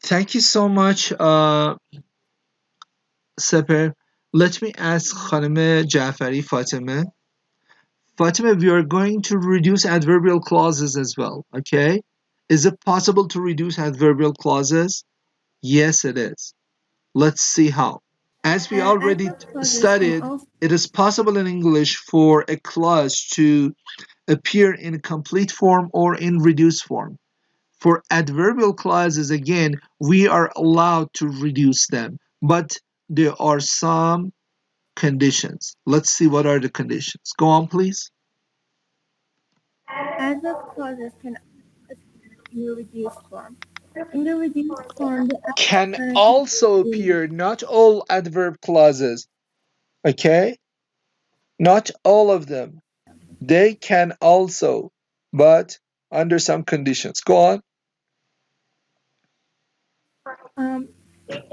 Thank you so much, Seper. Let me ask Khaneme Jafari Fatima. Fatima, we are going to reduce adverbial clauses as well, okay? Is it possible to reduce adverbial clauses? Yes, it is. Let's see how. As we already Adverb clauses can studied, also it is possible in English for a clause to appear in complete form or in reduced form. For adverbial clauses, again, we are allowed to reduce them, but there are some conditions. Let's see what are the conditions. Go on, please. adverb clauses can also appear in a reduced form. In the reduced form, the Can adverb also is appear, not all adverb clauses, okay? Not all of them. They can also, but under some conditions. Go on. um,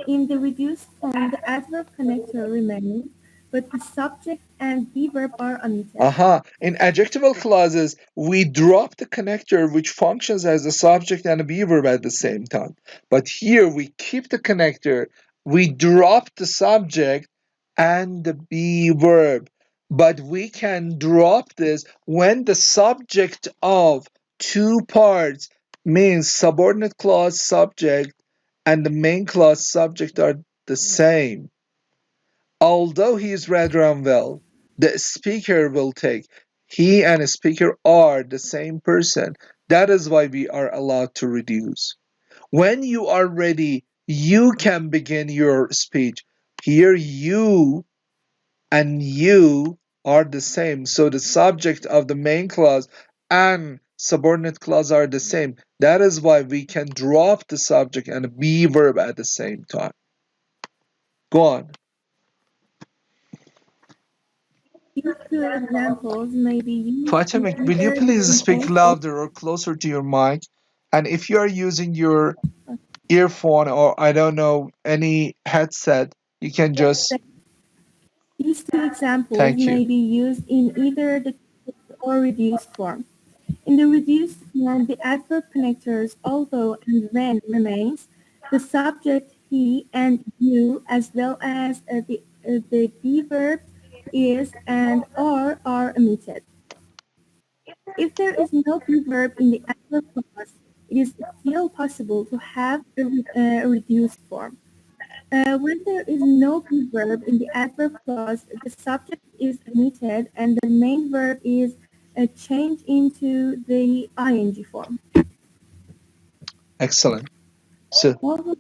in the reduced form, the adverb connector remains, but the subject and the verb are omitted. In adjectival clauses, we drop the connector which functions as a subject and a be verb at the same time. But here we keep the connector, we drop the subject and the be verb. But we can drop this when the subject of two parts means subordinate clause subject and the main clause subject are the same. Although he is rather unwell, the speaker will take. He and speaker are the same person. That is why we are allowed to reduce. When you are ready, you can begin your speech. Here, you and you are the same. So the subject of the main clause and subordinate clause are the same. That is why we can drop the subject and be verb at the same time. Go on. These two examples may be used in Fatima, will you either the please speak simple or louder or closer to your mic? And if you are using your earphone or I don't know, any headset, you can just these two examples thank you. may be used in either the complete or reduced form. In the reduced form, the adverb connectors although and when remains, the subject he and you, as well as the be verb is and are omitted. If there is no be verb in the adverb clause, it is still possible to have a reduced form. When there is no be verb in the adverb clause, the subject is omitted and the main verb is changed into the ing form. Excellent. So, Although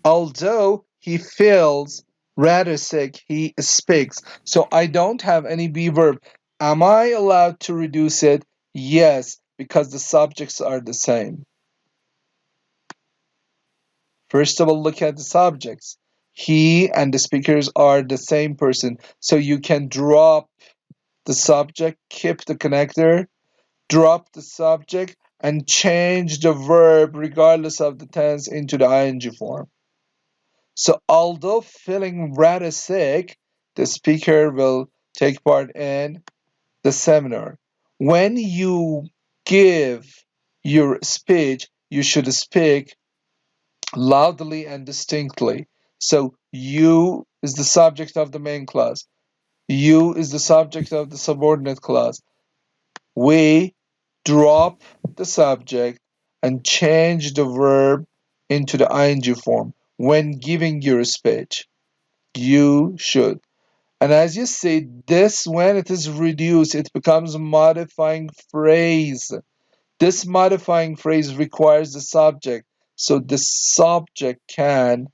although he feels rather sick, he speaks. So I don't have any be verb. Am I allowed to reduce it? Yes, because the subjects are the same. First of all, look at the subjects. He and the speakers are the same person. So you can drop the subject, keep the connector, drop the subject, and change the verb regardless of the tense into the ing form. So, although feeling rather sick, the speaker will take part in the seminar. When you give your speech, you should speak loudly and distinctly. So, you is the subject of the main clause. You is the subject of the subordinate clause. We drop the subject and change the verb into the ing form when giving your speech. You should. And as you see, this, when it is reduced, it becomes a modifying phrase. This modifying phrase requires the subject, so the subject can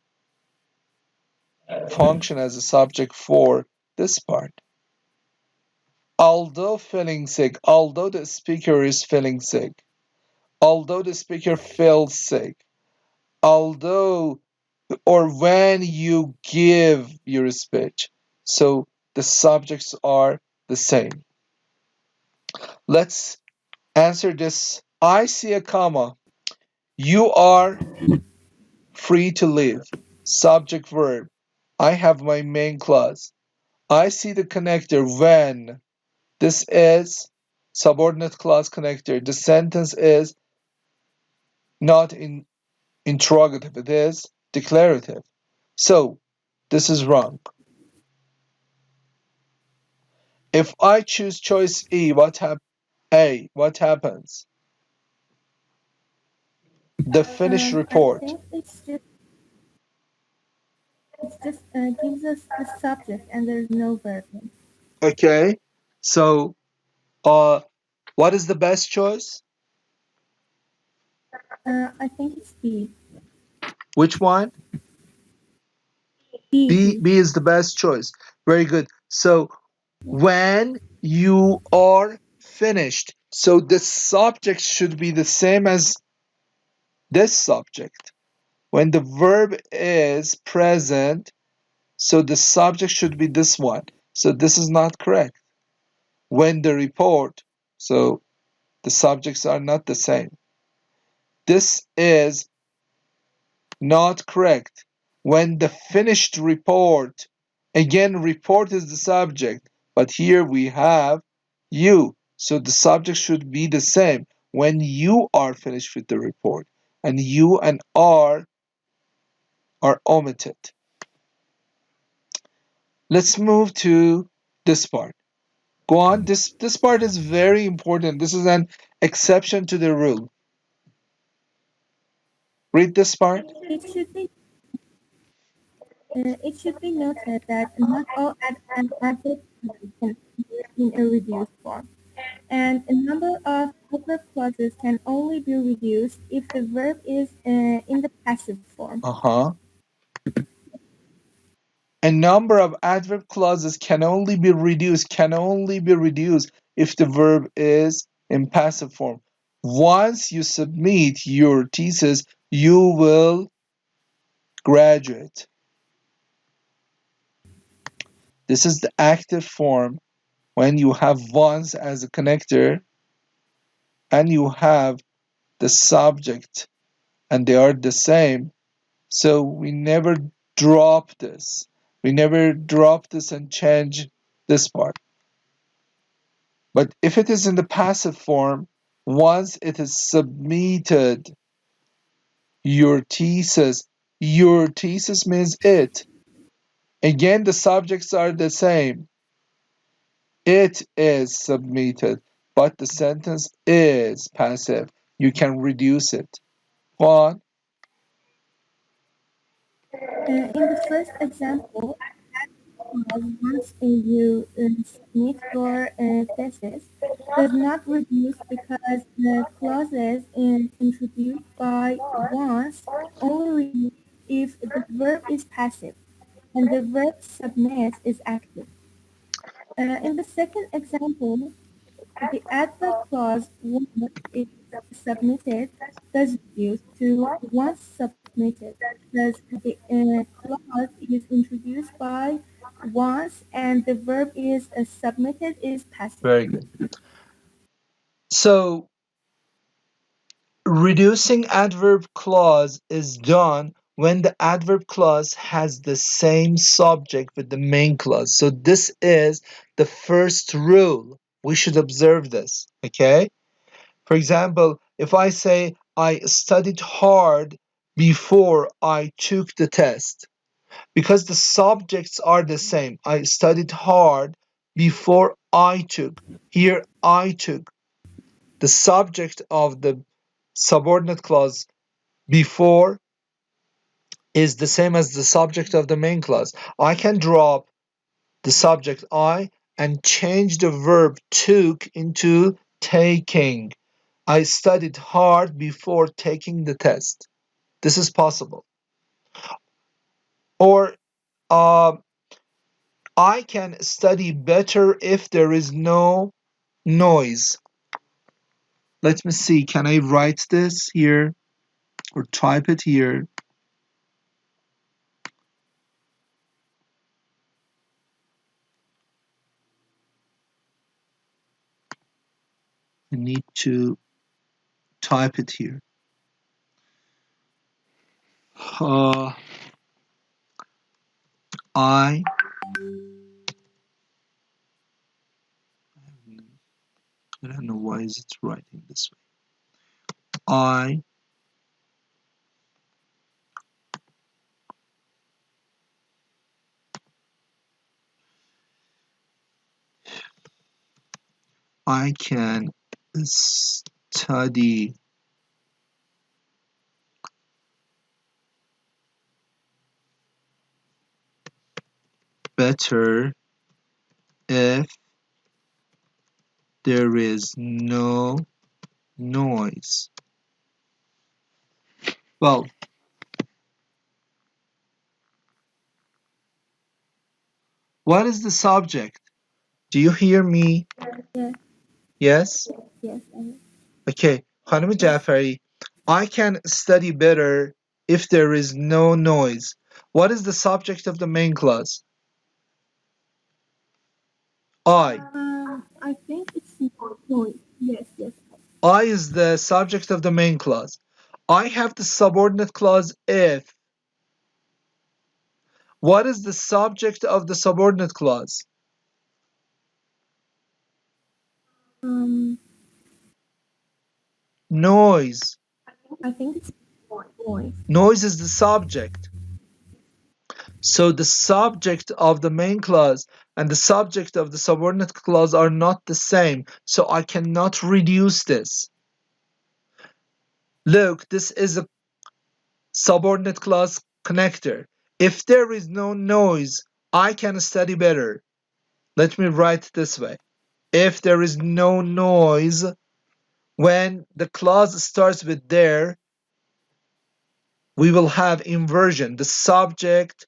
function as a subject for this part. Although feeling sick, although the speaker is feeling sick, although the speaker feels sick, although or when you give your speech. So the subjects are the same. Let's answer this. I see a comma. You are free to leave. Subject verb. I have my main clause. I see the connector when. This is subordinate clause connector. The sentence is not in interrogative. It is declarative. So this is wrong. If I choose choice E, what happens? The finished I report. think it just gives us the subject and there's no verb. Okay. So what is the best choice? I think it's B. Which one? B, B. B. B is the best choice. Very good. So when you are finished, so the subject should be the same as this subject. When the verb is present, so the subject should be this one. So this is not correct. When the report, so the subjects are not the same. This is not correct. When the finished report, again, report is the subject, but here we have you. So the subject should be the same. When you are finished with the report, and you and are omitted. Let's move to this part. Go on. This part is very important. This is an exception to the rule. Read this part. It should be it should be noted that not all adverb can appear in a reduced form, and a number of adverb clauses can only be reduced if the verb is in the passive form. Uh-huh. A number of adverb clauses can only be reduced if the verb is in passive form. Once you submit your thesis, you will graduate. This is the active form when you have once as a connector and you have the subject and they are the same. So we never drop this. We never drop this and change this part. But if it is in the passive form, once it is submitted, your thesis means it. Again, the subjects are the same. It is submitted, but the sentence is passive. You can reduce it. One. In the first example, once you submit your thesis, does not reduce because the clauses introduced by once only reduce if the verb is passive and the verb submit is active. In the second example, the adverb clause once is submitted does reduce to once submitted because the clause is introduced by once and the verb is submitted is passive. Very good. So reducing adverb clause is done when the adverb clause has the same subject with the main clause. So this is the first rule. We should observe this, okay? For example, if I say I studied hard before I took the test, because the subjects are the same. I studied hard before I took. Here I took. The subject of the subordinate clause before is the same as the subject of the main clause. I can drop the subject I and change the verb took into taking. I studied hard before taking the test. This is possible. Or uh, I can study better if there is no noise. Let me see. Can I write this here or type it here? I need to type it here. Uh, I I don't know why is it writing this way. I I can study better if there is no noise. Well, what is the subject? Do you hear me? Yes, Yes? yes, Okay, خانم yes. جعفری, I can study better if there is no noise. What is the subject of the main clause? I. I think it's noise. Yes, yes. I is the subject of the main clause. I have the subordinate clause if. What is the subject of the subordinate clause? Um, Noise. I think it's noise. Noise is the subject. So the subject of the main clause and the subject of the subordinate clause are not the same. So I cannot reduce this. Look, this is a subordinate clause connector. If there is no noise, I can study better. Let me write it this way. If there is no noise, when the clause starts with there, we will have inversion. The subject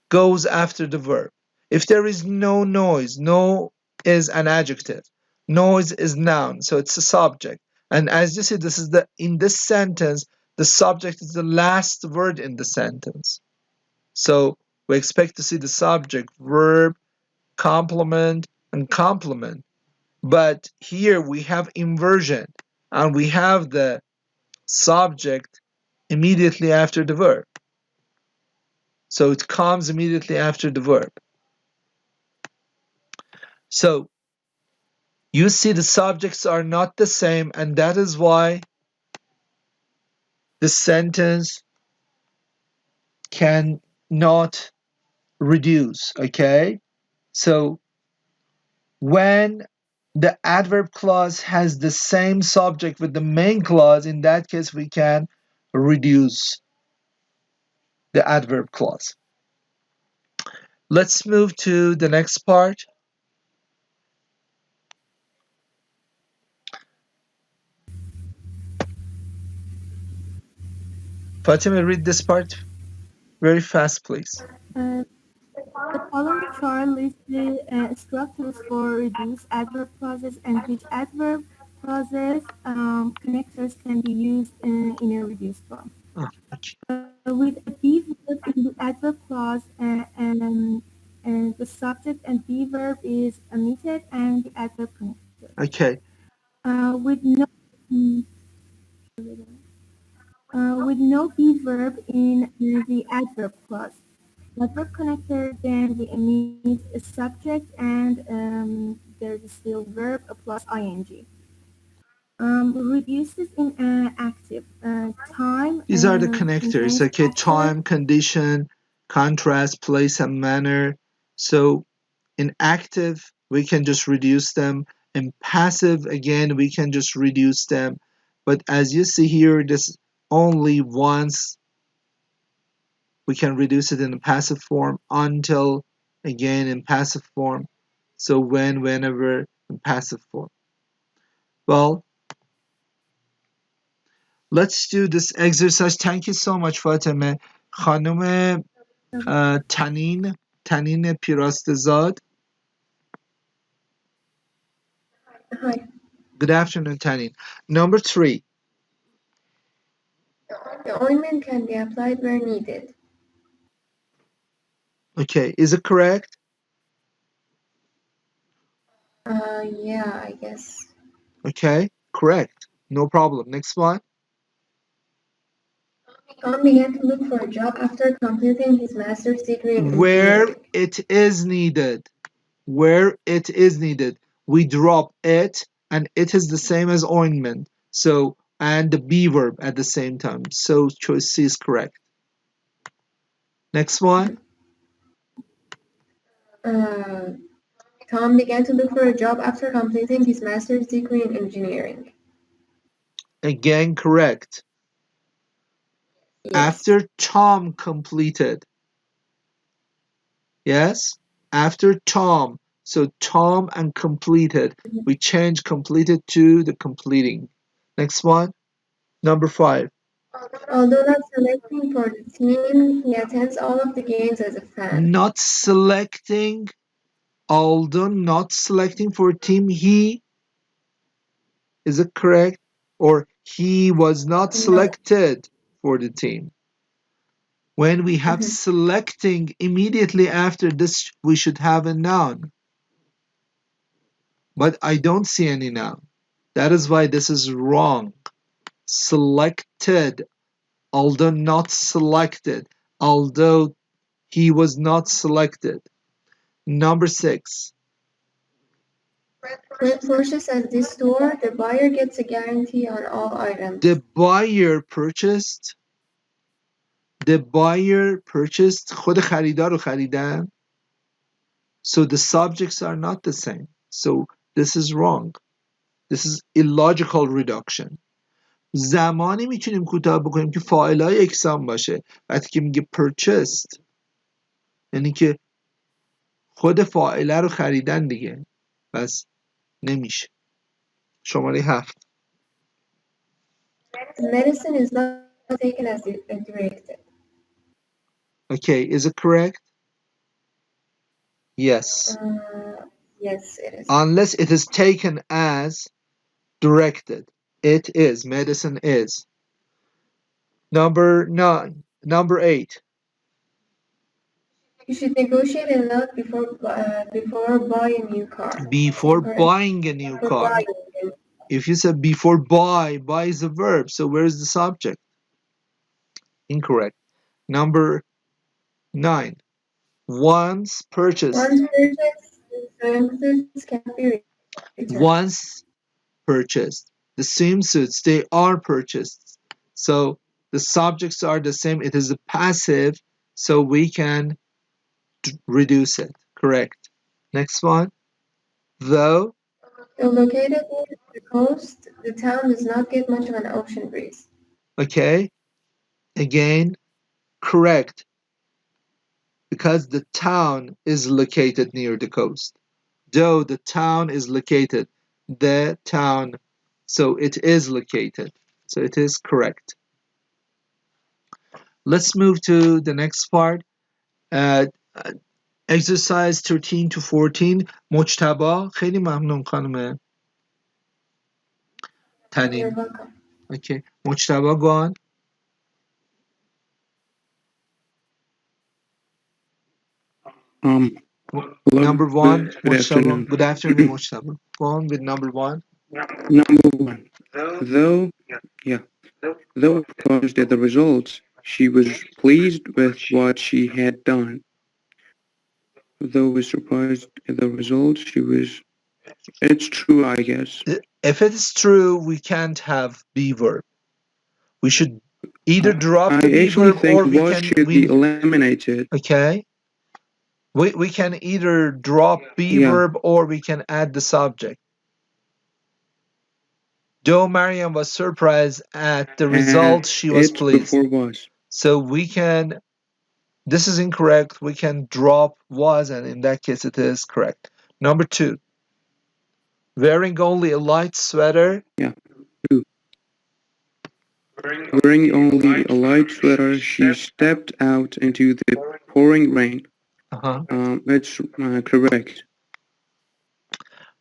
goes after the verb. If there is no noise, no is an adjective. Noise is noun, so it's a subject. And as you see, this is in this sentence, the subject is the last word in the sentence. So we expect to see the subject, verb, complement, and complement. But here we have inversion, and we have the subject immediately after the verb. So it comes immediately after the verb. So you see the subjects are not the same, and that is why the sentence cannot reduce, okay? So when the adverb clause has the same subject with the main clause, in that case we can reduce the adverb clause. Let's move to the next part. Fatima, read this part very fast, please. Uh, the following chart lists the structures for reduced adverb clauses and which adverb clauses connectors can be used in a reduced form. Oh, okay. With a be verb in the adverb clause and the subject and be verb is omitted and the adverb connector. Okay. With no mm, with no be verb in the adverb clause. Adverb connector, then we omit a subject and there's still verb plus ing. Reduces in active time These are the connectors, contains okay? passive. Time, condition, contrast, place, and manner. So in active, we can just reduce them. In passive, again, we can just reduce them. But as you see here, this only once we can reduce it in the passive form, until, again, in passive form. So whenever, in passive form. Well, let's do this exercise. Thank you so much, Fatima. خانم تنین پیراستزاد. Hi. Good afternoon, Tanin. Number 3. The ointment can be applied where needed. Okay, is it correct? Yeah, I guess. Okay, correct. No problem. Next one. Tom began to look for a job after completing his master's degree in Where engineering. it is needed. Where it is needed. We drop it, and it is the same as ointment. So, and the be verb at the same time. So choice C is correct. Next one. Uh, Tom began to look for a job after completing his master's degree in engineering. Again, correct. Yes. After Tom completed. Yes? After Tom. So Tom and completed. We change completed to the completing. Next one. Number 5. Although not selecting for the team, he attends all of the games as a fan. Not selecting. Although not selecting for a team, he. Is it correct? Or he was not No. selected for the team. When we have selecting immediately after this, we should have a noun. But I don't see any noun. That is why this is wrong. Selected, although not selected, although he was not selected. Number 6. When purchased at this store, the buyer gets a guarantee on all items. The buyer purchased. The buyer purchased. خود خریدار رو خریدن. So the subjects are not the same. So this is wrong. This is illogical reduction. زمانی میتونیم کوتاه بکنیم که فاعلای یکسان باشه. وقتی که میگه purchased یعنی که خود فاعله رو خریدن دیگه. پس نمیشه. شماره 7. Medicine is not taken as directed. Okay, is it correct? Yes. Yes, it is. Unless it is taken as directed. It is. Medicine is. Number 9. Number 8. You should negotiate a lot before buy a new car. Before Correct. buying a new car. Buying. If you said before buy is a verb. So where is the subject? Incorrect. Number 9. Once purchased. Once purchased, the swimsuits can be returned. Once purchased. The swimsuits, they are purchased. So the subjects are the same. It is a passive, so we can reduce it. Correct. Next one. Though. Though located near the coast, the town does not get much of an ocean breeze. Okay. Again, correct. Because the town is located near the coast. Though the town is located. The town. So it is located. So it is correct. Let's move to the next part. Exercise 13 to 14. مجتبی. خیلی ممنون خانم You're تنیم. welcome. Okay. مجتبی go on. Hello, Number 1. good مجتبی. afternoon. Good afternoon, مجتبی. Go on with number 1. Number 1. Though surprised at the results, she was pleased with what she had done. Though surprised at the results, she was... It's true, I guess. If it is true, we can't have be verb. We should either drop the I be actually verb or think we was can... should be eliminated. Okay. We can either drop be verb or we can add the subject. Though Mariam was surprised at the result, she was It's pleased. before was. So we can... This is incorrect. We can drop was, and in that case it is correct. Number 2. Wearing only a light sweater. Yeah. 2. Wearing only a light sweater, she stepped out into the pouring rain. It's correct.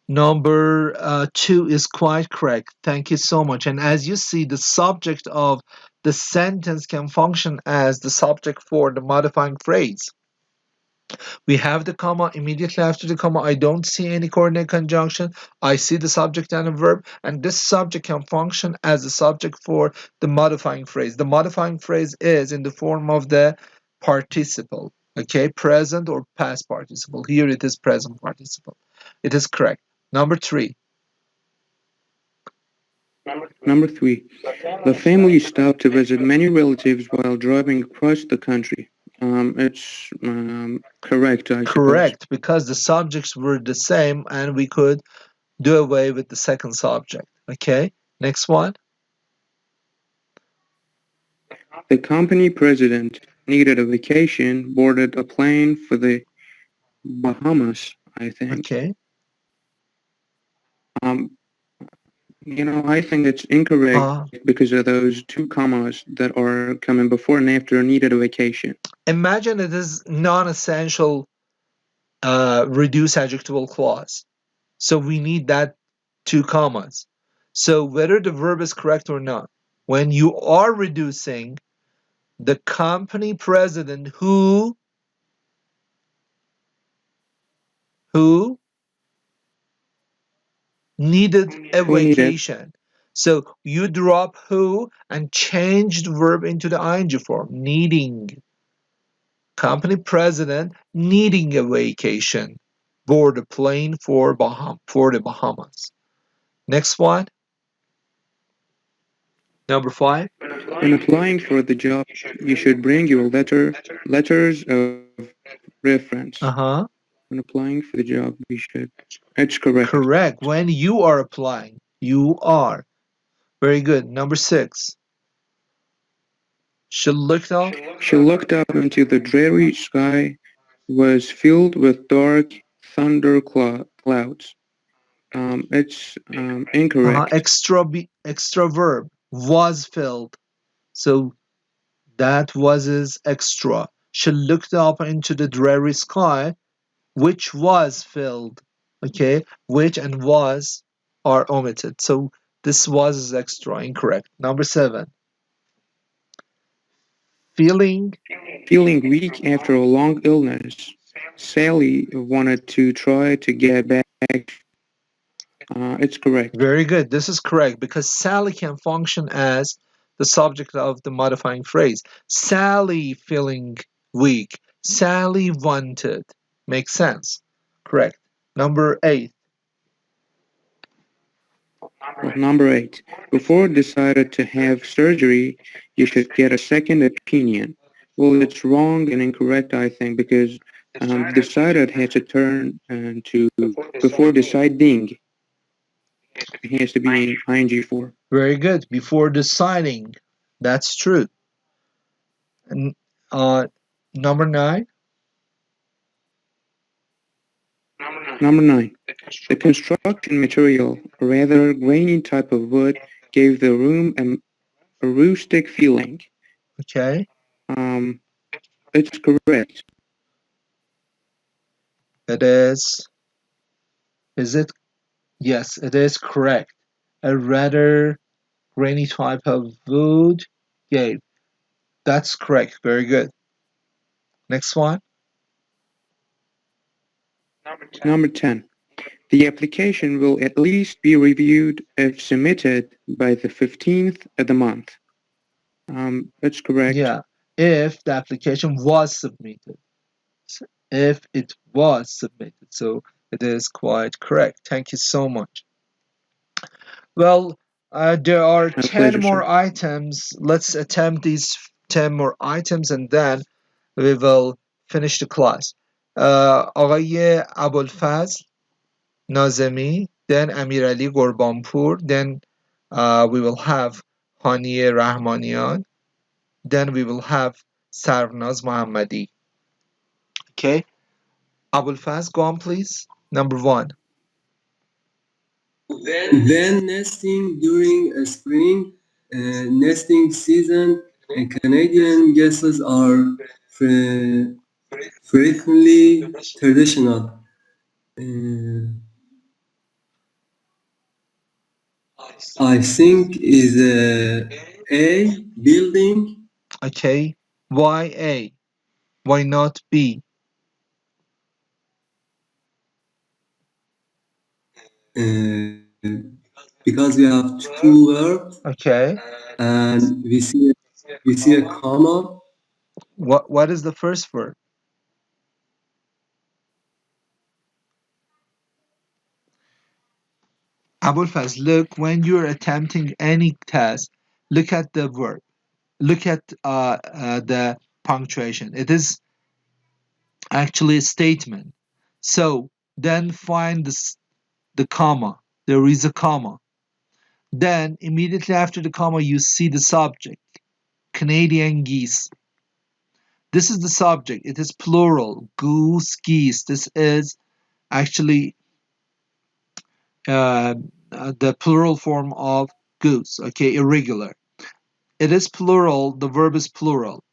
Number 2 is quite correct. Thank you so much. And as you see, the subject of the sentence can function as the subject for the modifying phrase. We have the comma. Immediately after the comma, I don't see any coordinate conjunction. I see the subject and a verb, and this subject can function as the subject for the modifying phrase. The modifying phrase is in the form of the participle, okay, present or past participle. Here it is present participle. It is correct. Number 3. Number 3. The family stopped to visit many relatives while driving across the country. It's correct, I suppose. Correct, because the subjects were the same and we could do away with the second subject. Okay, next one. The company president needed a vacation, boarded a plane for the Bahamas, I think. Okay. I think it's incorrect because of those two commas that are coming before and after needed a vacation. Imagine it is non-essential reduced adjectival clause. So we need that two commas. So whether the verb is correct or not, when you are reducing, the company president who needed a Who needed? vacation. So you drop who and change the verb into the ing form, needing. Company president needing a vacation. Board a plane for the Bahamas. Next one. Number 5. When applying for the job, you should bring your letters of reference. Uh-huh. When applying for the job, we should. It's correct. Correct. When you are applying, you are. Very good. Number 6. She looked up. She looked up into the dreary sky, was filled with dark thunder clouds. It's incorrect. Extra verb was filled. So that was is extra. She looked up into the dreary sky, which was filled. Okay, which and was are omitted. So this was is extra, incorrect. Number 7. Feeling Weak after a long illness, Sally wanted to try to get back. It's correct. very good. This is correct because Sally can function as the subject of the modifying phrase. Sally feeling weak. Sally wanted. Makes sense. Correct. Number 8. Number 8. Before decided to have surgery, you should get a second opinion. Well, it's wrong and incorrect, I think, because decided has to turn to before deciding. It has to be in ing form. Very good. Before deciding. That's true. And number 9. Number 9. The construction material, a rather grainy type of wood, gave the room a rustic feeling. Okay. It's correct. It is. Is it? Yes, it is correct. A rather grainy type of wood gave. That's correct. Very good. Next one. Number 10. The application will at least be reviewed if submitted by the 15th of the month. That's correct. Yeah. If the application was submitted. If it was submitted. So it is quite correct. Thank you so much. Well, there are My 10 pleasure, more sir. items. Let's attempt these 10 more items and then we will finish the class. آقای ابوالفضل ناظمی then امیرعلی قربانپور then we will have هانیه رحمانیان then we will have سرناز محمدی. Okay, ابوالفضل, go on please. Number 1. Then nesting during a spring nesting season, Canadian guests are frequently traditional. I think is a building. Okay, why A? Why not B? Because we have two verbs Okay, and we see a comma. what is the first verb? Abulfaz, look, when you're attempting any task, look at the verb. Look at the punctuation. It is actually a statement. So then find the comma. There is a comma. Then immediately after the comma, you see the subject. Canadian geese. This is the subject. It is plural. Goose, geese. This is actually the plural form of goose. Okay, irregular. It is plural. The verb is plural.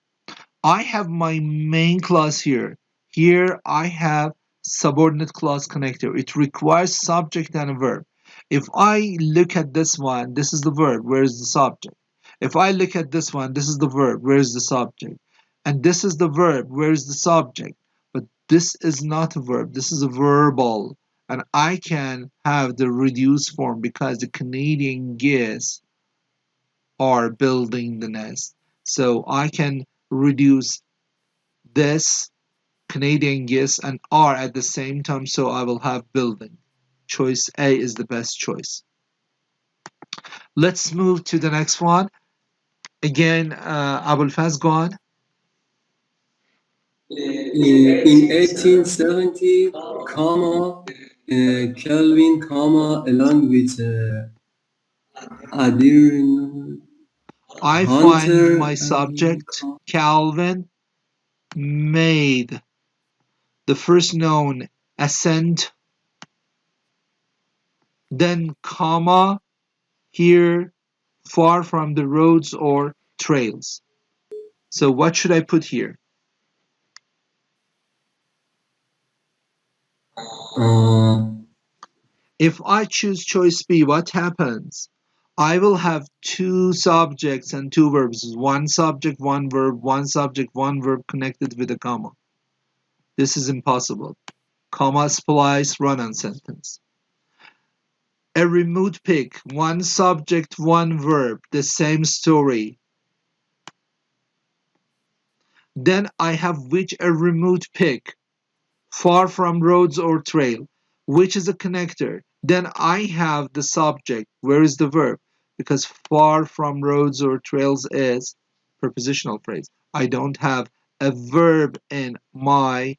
I have my main clause here. Here I have subordinate clause connector. It requires subject and a verb. If I look at this one, this is the verb. Where is the subject? If I look at this one, this is the verb. Where is the subject? And this is the verb. Where is the subject? But this is not a verb. This is a verbal. And I can have the reduced form because the Canadian geese are building the nest. So I can reduce this Canadian geese and are at the same time, so I will have building. Choice A is the best choice. Let's move to the next one. Again, Abul Faz, go on. In 1870, Kelvin, along with Adir I find Hunter my and subject, Calvin, made the first known ascent, then comma, here, far from the roads or trails. So what should I put here? If I choose choice B, what happens? I will have two subjects and two verbs. One subject, one verb, one subject, one verb connected with a comma. This is impossible. Comma, splice, run-on sentence. A remote pick, one subject, one verb, the same story. Then I have which a remote pick, far from roads or trail, which is a connector. Then I have the subject. Where is the verb? Because far from roads or trails is prepositional phrase. I don't have a verb in my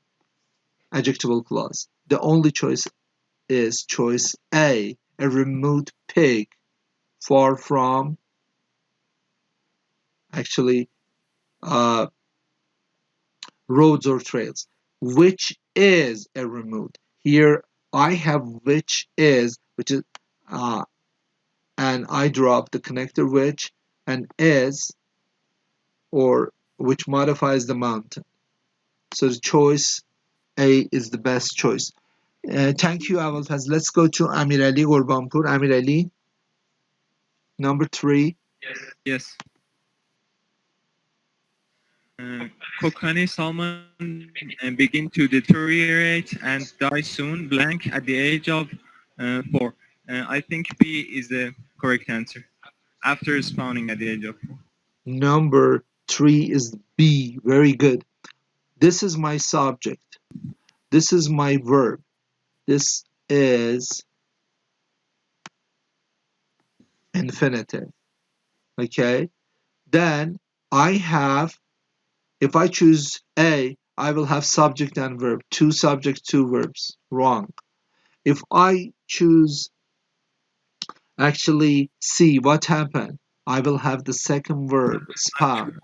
adjectival clause. The only choice is choice A, a remote pig, far from actually uh, roads or trails, which is a remote. Here I have which is, uh, and I drop the connector which and is, or which modifies the mountain. So the choice A is the best choice. Thank you, Awal Faz. Let's go to Amir Ali Gurbanpur. Amir Ali, number 3. Yes. Kokanee salmon begin to deteriorate and die soon, blank, at the age of 4. I think B is the correct answer. After spawning at the age of 4. Number 3 is B. Very good. This is my subject. This is my verb. This is infinitive. Okay? Then I have, if I choose A, I will have subject and verb. 2 subjects, 2 verbs. Wrong. If I choose actually C, what happened? I will have the second verb, spawn,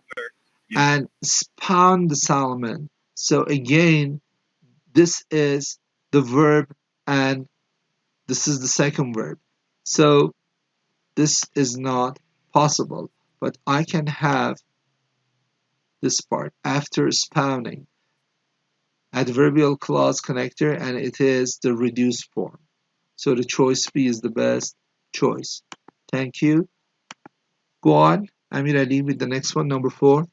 and spawn the salmon. So again, this is the verb and this is the second verb. So this is not possible, but I can have this part after spawning. Adverbial clause connector, and it is the reduced form. So the choice B is the best choice. Thank you. Go on, Amir Ali, with the next one, number 4.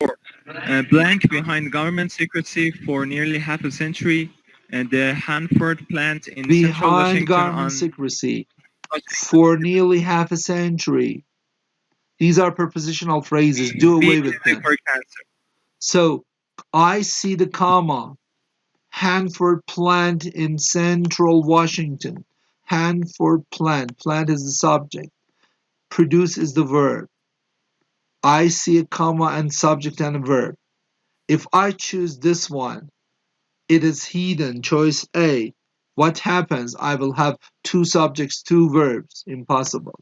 4. Blank behind government secrecy for nearly half a century, and the Hanford plant in central Behind Washington government secrecy for nearly half a century. These are prepositional phrases. Do B away is with the them. correct answer. So I see the comma. Hanford plant in central Washington. Hanford plant. Plant is the subject. Produce is the verb. I see a comma and subject and a verb. If I choose this one, it is hidden, choice A. What happens? I will have two subjects, two verbs. Impossible.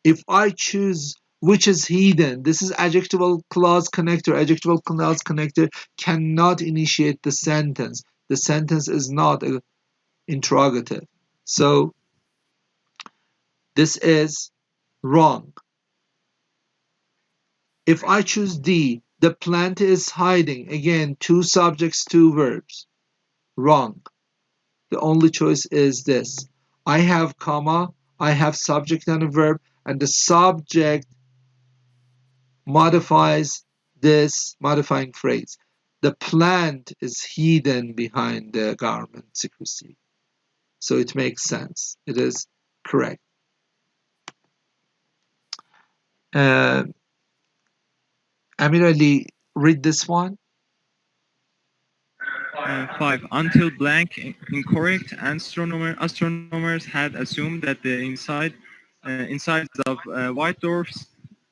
If I choose which is hidden, this is adjectival clause connector. Adjectival clause connector cannot initiate the sentence. The sentence is not an interrogative. So this is wrong. If I choose D, the plant is hiding. Again, two subjects, two verbs. Wrong. The only choice is this. I have comma, I have subject and a verb, and the subject modifies this modifying phrase. The plant is hidden behind the garment secrecy. So it makes sense. It is correct. Amir Ali, read this one. 5. Until blank incorrect, astronomers had assumed that the insides of white dwarfs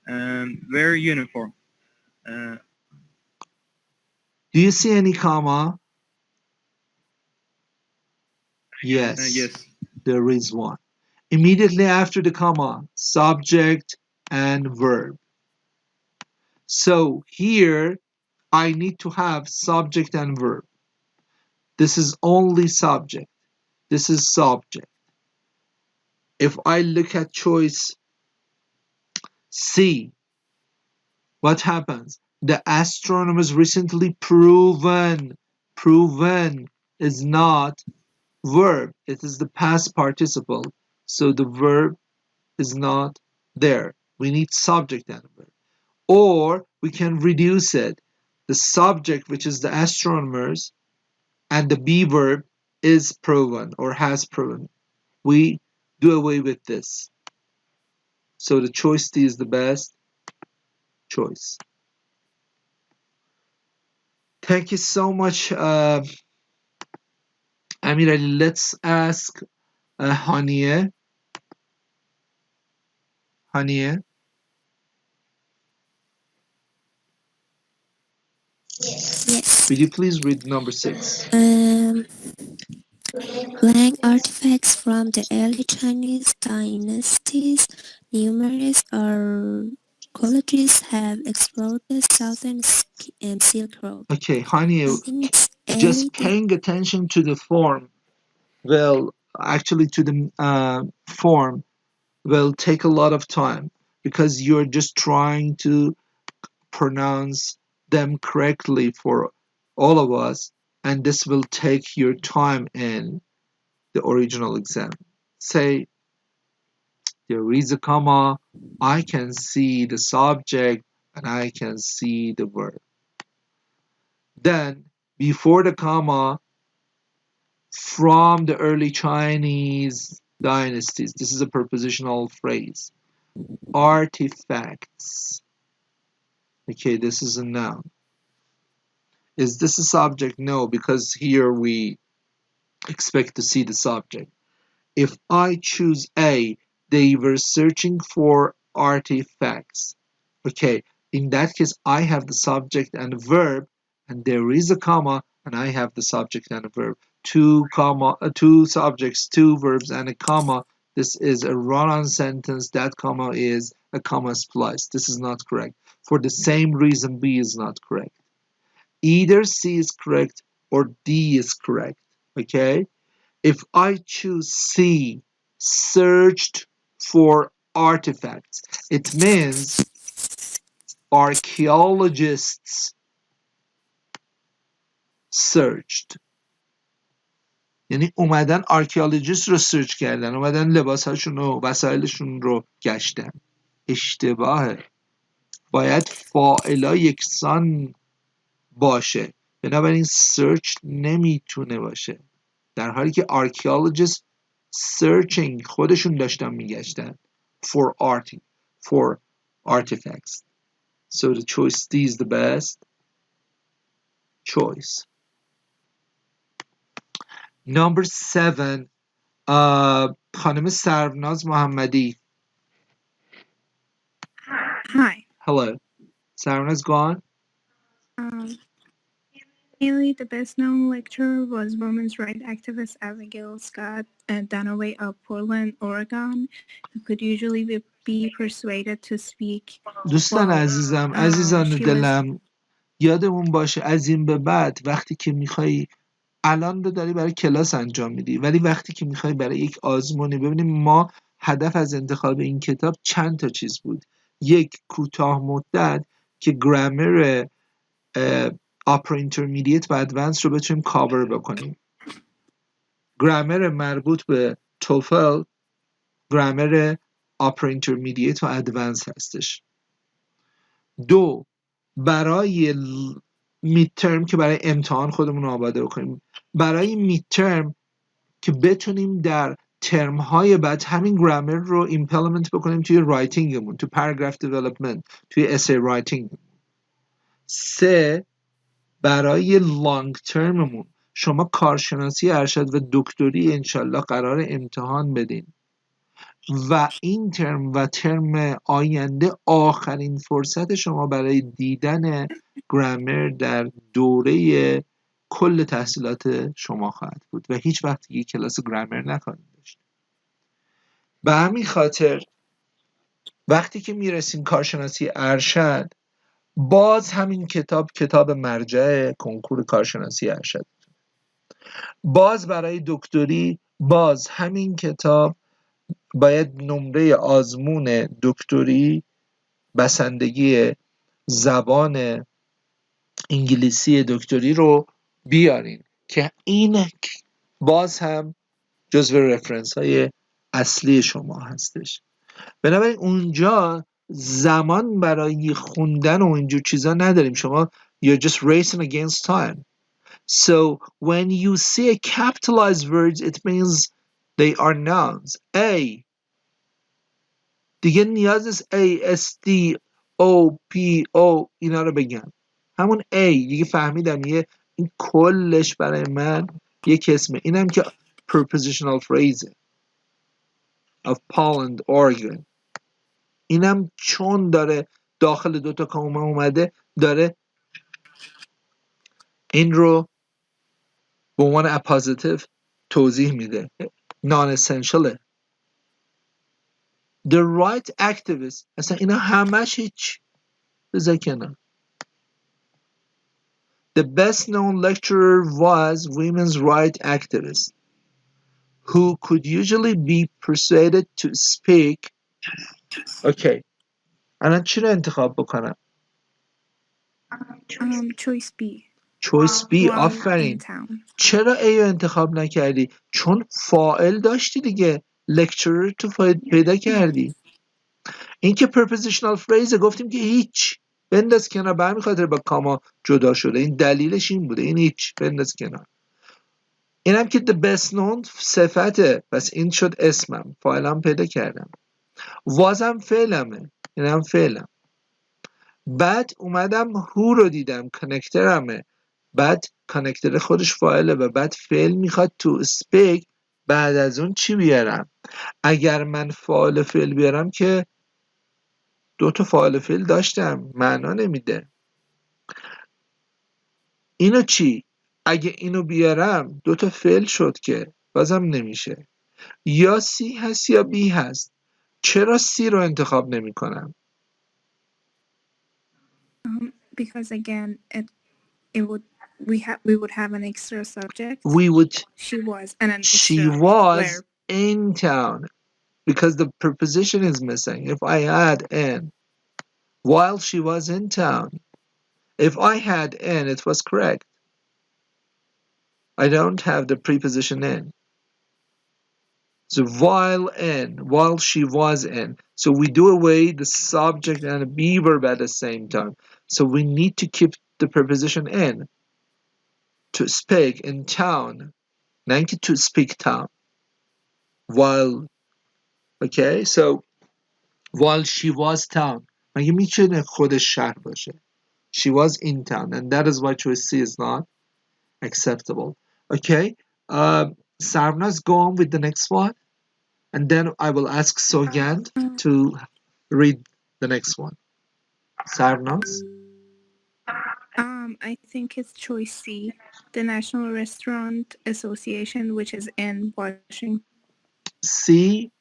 were uniform. Uh, Do you see any comma? Yes, yes. there is one. Immediately after the comma, subject and verb. So here, I need to have subject and verb. This is only subject. This is subject. If I look at choice C, what happens? The astronomers recently proven is not verb. It is the past participle. So the verb is not there. We need subject and verb. Or we can reduce it. The subject, which is the astronomers, and the be verb is proven or has proven. We do away with this. So the choice D is the best choice. Thank you so much, Amir Ali. Let's ask Haniye. Haniye, Yes. will you please read number 6? Blank artifacts from the early Chinese dynasties. Numerous archaeologists have explored the southern Silk Road. Okay, I Haniye, think it's just A. paying attention to the form will actually to the form will take a lot of time because you're just trying to pronounce them correctly for all of us, and this will take your time in the original exam. Say there is a comma, I can see the subject and I can see the verb. Then before the comma, from the early Chinese dynasties, this is a prepositional phrase. Artifacts. Okay, this is a noun. Is this a subject? No, because here we expect to see the subject. If I choose A, they were searching for artifacts. Okay, in that case, I have the subject and a verb, and there is a comma, and I have the subject and a verb. Two subjects, two verbs, and a comma. This is a run-on sentence. That comma is a comma splice. This is not correct. For the same reason, B is not correct. Either C is correct or D is correct. Okay? If I choose C, searched for artifacts, it means archaeologists searched. یعنی اومدن archaeologists رو سرچ کردن، اومدن لباساشون و وسایلشون رو گشتن. اشتباهه. باید فاعلا یکسان باشه. بنابراین search نمیتونه باشه. در حالی که archaeologists searching خودشون داشتن میگشتن for artifacts. So the choice D is the best choice. Number 7, خانم سروناز محمدی. Hi. Hello. Sarna's gone. Mainly, the best-known lecturer was women's rights activist Abigail Scott Dalloway of Portland, Oregon, who could usually be persuaded to speak دوستان while عزیزم عزیزان she was دلم یادمون باشه از این به بعد وقتی که میخوای الان رو داری برای کلاس انجام میدی ولی وقتی که میخوای برای یک آزمونی ببینیم ما هدف از انتخاب این کتاب چند تا چیز بود یک کوتاه مدت که گرامر آپر اینترمدییت و ادوانس رو بتونیم کاور بکنیم گرامر مربوط به توفل گرامر آپر اینترمدییت و ادوانس هستش دو برای مید ترم که برای امتحان خودمون رو آماده بکنیم برای مید ترم که بتونیم در ترم های بعد همین گرامر رو ایمپلمنت بکنیم توی رایتینگمون تو پاراگراف دیولپمنت توی اسای رایتینگ سه برای لانگ ترممون شما کارشناسی ارشد و دکتری انشالله قرار امتحان بدین و این ترم و ترم آینده آخرین فرصت شما برای دیدن گرامر در دوره کل تحصیلات شما خواهد بود و هیچ وقت یک کلاس گرامر نخواهید داشت به همین خاطر وقتی که میرسیم کارشناسی ارشد باز همین کتاب مرجع کنکور کارشناسی ارشد باز برای دکتری باز همین کتاب باید نمره آزمون دکتری بسندگی زبان انگلیسی دکتری رو بیارین که این باز هم جزو رفرنس های اصلی شما هستش بنابراین اونجا زمان برای خوندن و اینجور چیزا نداریم شما you're just racing against time so when you see a capitalized words it means they are nouns A دیگه نیاز نیست A S D O P O اینا رو بگم همون A دیگه فهمیدم یه این کلش برای من یک اسمه اینم که prepositional phrase of Poland Oregon اینم چون داره داخل دوتا کامه اومده داره این رو به عنوان appositive توضیح میده non-essential the right activist اصلا اینا همش هیچ بذار کنار the best known lecturer was women's rights activist who could usually be persuaded to speak okay الان چی رو انتخاب بکنم choice B choice B while in آفرین town. چرا A رو انتخاب نکردی چون فاعل داشتی دیگه lecturer تو پیدا کردی این که prepositional phrase گفتیم که هیچ بنداز کنار به همین خاطر با کاما جدا شده این دلیلش این بوده این هیچ بنداز کنار اینم که the best known صفته پس این شد اسمم فاعلم پیدا کردم وازم فعلمه اینم فعلم بعد اومدم هو رو دیدم کانکترمه بعد کانکتر خودش فاعله و بعد فعل میخواد تو speak بعد از اون چی بیارم اگر من فاعل فعل بیارم که دو تا فاعل فعل داشتم معنا نمیده اینو چی اگه اینو بیارم دو تا فعل شد که بازم نمیشه یا سی هست یا بی هست چرا سی رو انتخاب نمی کنم Because again it would we would have an extra subject we would she was and an she extra was verb in town because the preposition is missing if I had in while she was in town if I had in it was correct I don't have the preposition in so while she was in so we do away the subject and the be verb at the same time so we need to keep the preposition in to speak in town not to speak town while okay so while she was town مگه میتونه خودش شهر باشه she was in town and that is why choice C is not acceptable okay Sarvnas go on with the next one and then I will ask Sogand to read the next one Sarnaz? I think it's choice C, the National Restaurant Association, which is in Washington. C?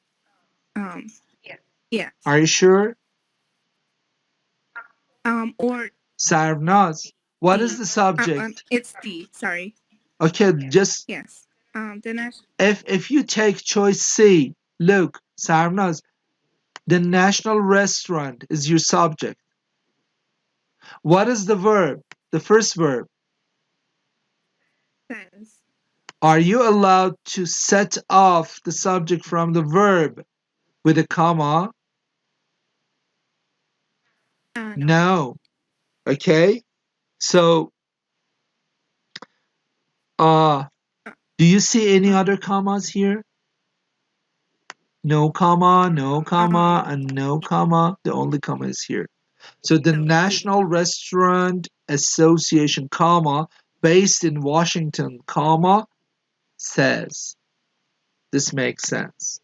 Yes. Are you sure? Or Sarnaz, what D. is the subject? It's D. Sorry. Okay, just Yes. The national. if you take choice C, look, Sarnaz, the national restaurant is your subject. What is the verb? The first verb. Says. Are you allowed to set off the subject from the verb with a comma? No. No. Okay. So, do you see any other commas here? No comma, no comma, and no comma. The only comma is here. So the National Restaurant Association, comma, based in Washington, comma, says. This makes sense.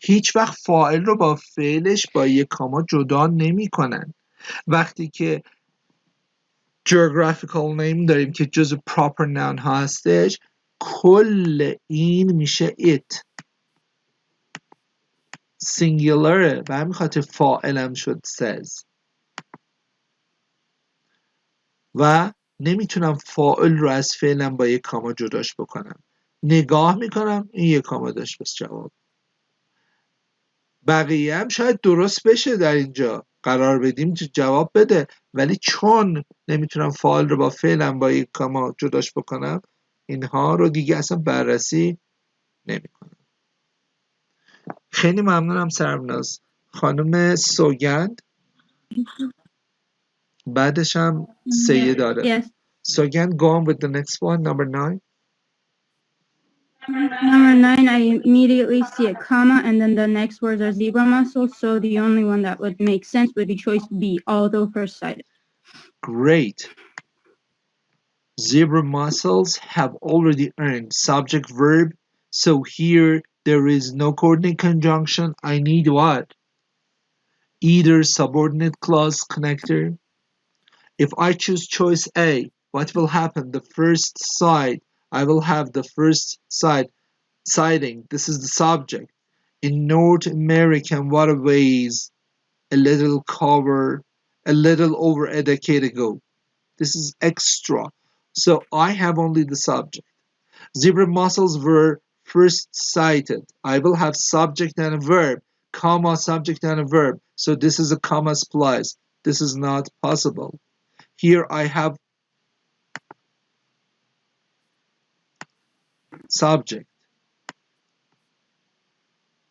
هیچ وقت فاعل رو با فعلش با یک کاما جدا نمی کنن. وقتی که geographical name داریم که جز proper noun هستش، کل این میشه it. سینگولره و همین خاطر فاعلم شد says. و نمیتونم فاعل رو از فعلم با یک کاما جداش بکنم. نگاه میکنم این یک کاما داشت بس جواب. بقیه هم شاید درست بشه در اینجا قرار بدیم جواب بده، ولی چون نمیتونم فاعل رو با فعلم با یک کاما جداش بکنم اینها رو دیگه اصلا بررسی نمیکنم. خیلی ممنونم سرمناز. خانم سوگند بعدش هم سیه داره. Yes. سوگند go on with the next one, number 9. Number 9, I immediately see a comma, and then the next words are zebra mussels, so the only one that would make sense would be choice B, although first cited. Great. Zebra mussels have already earned subject verb, so here there is no coordinate conjunction. I need what? Either subordinate clause connector. If I choose choice A, what will happen? The first side, I will have the first side siding. This is the subject. In North American waterways, a little over a decade ago. This is extra. So I have only the subject. Zebra mussels were first sighted. I will have subject and a verb, comma, subject and a verb. So this is a comma splice. This is not possible. Here I have subject.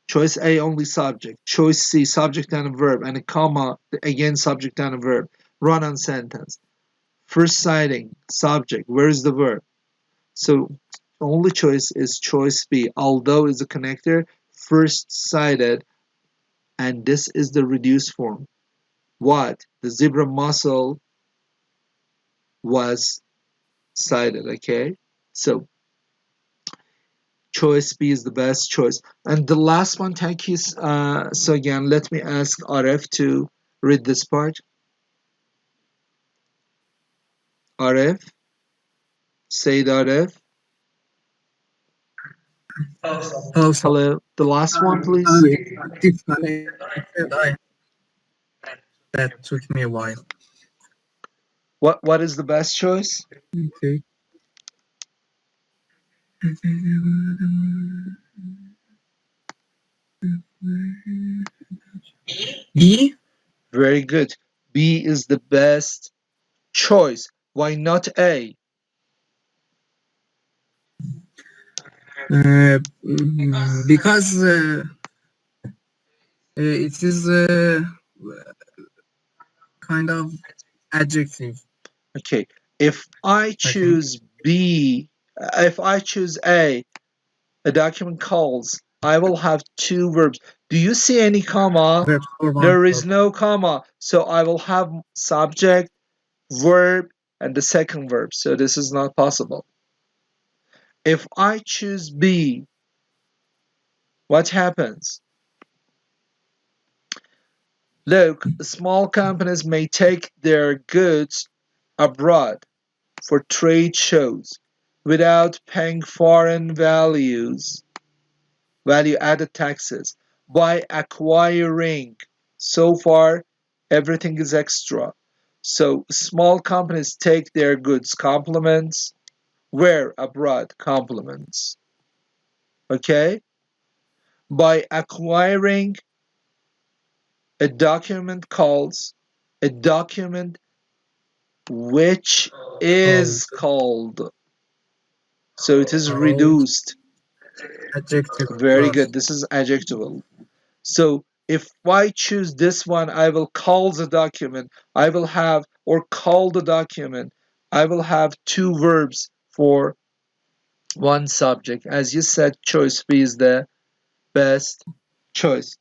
Choice A only subject. Choice C subject and a verb and a comma again subject and a verb. Run on sentence. First sighting subject. Where is the verb? So only choice is choice B. Although is a connector. First sighted, and this is the reduced form. What? The zebra mussel was sighted. Okay. So choice B is the best choice. And the last one, thank you. So again, let me ask Aref to read this part. Aref, Said Aref. Oh, so Hello. The last one, please. disconnected. That took me a while. What is the best choice? Okay. B? Very good. B is the best choice. Why not A? Because it is kind of adjective. Okay. If I choose B, if I choose A, a document calls, I will have two verbs. Do you see any comma? Verbs for one There is verb. no comma. So I will have subject, verb, and the second verb. So this is not possible. If I choose B, what happens? Look, small companies may take their goods abroad for trade shows without paying foreign value-added taxes by acquiring. So far, everything is extra. So small companies take their goods compliments where abroad compliments. Okay? By acquiring a document calls a document which Called. is called. So it is Called. reduced. Adjective Very plus. good. This is adjectival. So if I choose this one, I will call the document. I will have, or call the document. I will have two verbs for one subject. As you said, choice B is the best choice.